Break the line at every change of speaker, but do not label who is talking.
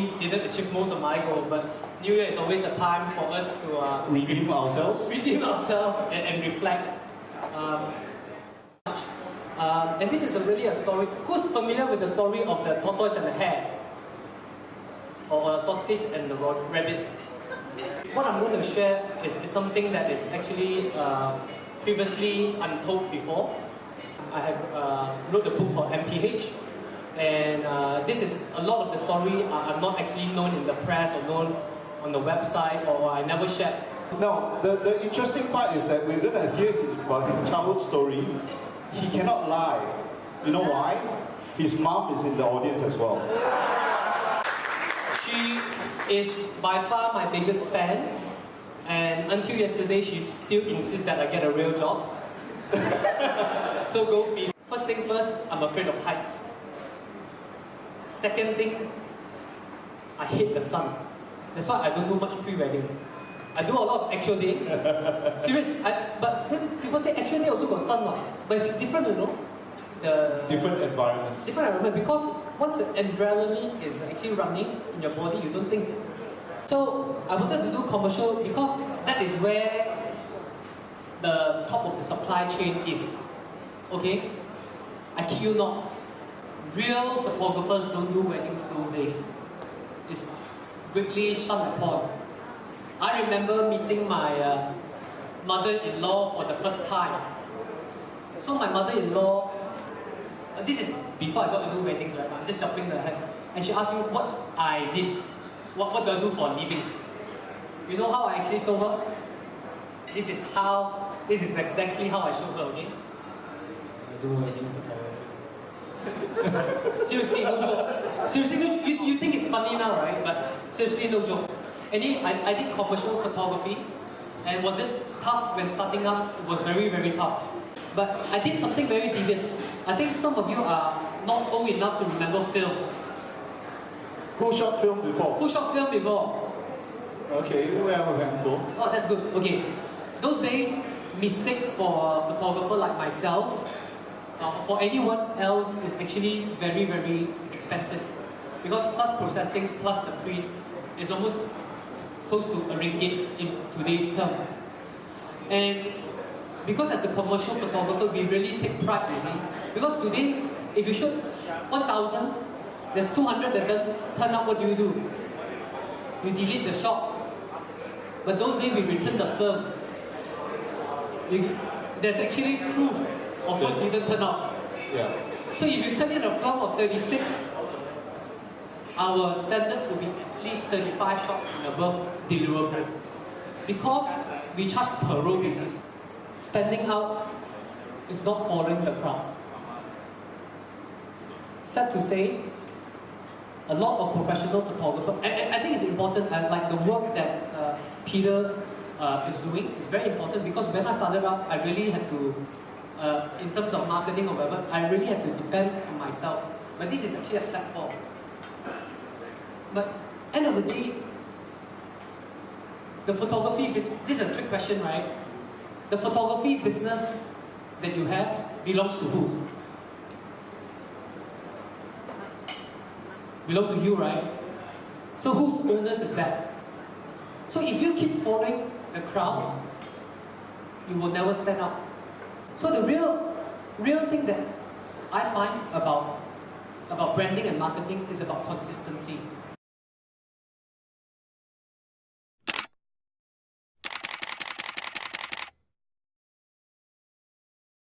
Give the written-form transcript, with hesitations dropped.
probably didn't achieve most of my goal, but New Year is always a time for us to
redeem ourselves
and reflect. And this is really a story. Who's familiar with the story of the tortoise and the hare? Or a tortoise and the rabbit? What I'm going to share is something that is actually previously untold before. I have wrote a book called MPH, and this is a lot of the story are not actually known in the press or known on the website, or I never shared.
Now, the interesting part is that we're going to hear about his childhood story. He cannot lie. You know why? His mom is in the audience as well.
She is by far my biggest fan, and until yesterday she still insists that I get a real job. So go feed. First thing first, I'm afraid of heights. Second thing, I hate the sun. That's why I don't do much pre-wedding. I do a lot of actual day. Serious, but then people say actual day also got sun, but it's different, you know. The
different environments.
Different environment, because once the adrenaline is actually running in your body, you don't think. So I wanted to do commercial because that is where the top of the supply chain is. Okay? I kid you not. Real photographers don't do weddings those days. It's greatly shunned upon. I remember meeting my mother-in-law for the first time. So my mother-in-law, this is before I got to do weddings, right? I'm just jumping ahead. And she asked me what I did. What do I do for a living? You know how I actually told her? This is exactly how I showed her, okay? I do wedding photography. Seriously, no joke. Seriously, no joke. You think it's funny now, right? But seriously, no joke. Anyway, I did commercial photography, and was it tough when starting up? It was very, very tough. But I did something very devious. I think some of you are not old enough to remember film.
Who shot film before?
Who shot film before?
Okay, we have a handful.
Oh, that's good. Okay. Those days, mistakes for a photographer like myself, for anyone else, is actually very, very expensive. Because plus processing, plus the print, is almost close to a ringgit in today's term. And because as a commercial photographer, we really take pride, you see. Because today, if you shoot 1,000, there's 200 that doesn't turn up. What do? You delete the shots. But those days we return the film. There's actually proof of what didn't turn up.
Yeah.
So if you turn in a film of 36, our standard would be at least 35 shots and above deliverable. Because we charge per row basis. Standing out is not following the crowd. Sad to say, a lot of professional photographers, I think it's important, like the work that Peter is doing is very important, because when I started out, I really had to, in terms of marketing or whatever, I really had to depend on myself. But this is actually a platform. But end of the day, the photography business, this is a trick question, right? The photography business that you have belongs to who? Belong to you, right? So whose owners is that? So if you keep following the crowd, you will never stand out. So the real thing that I find about branding and marketing is about consistency.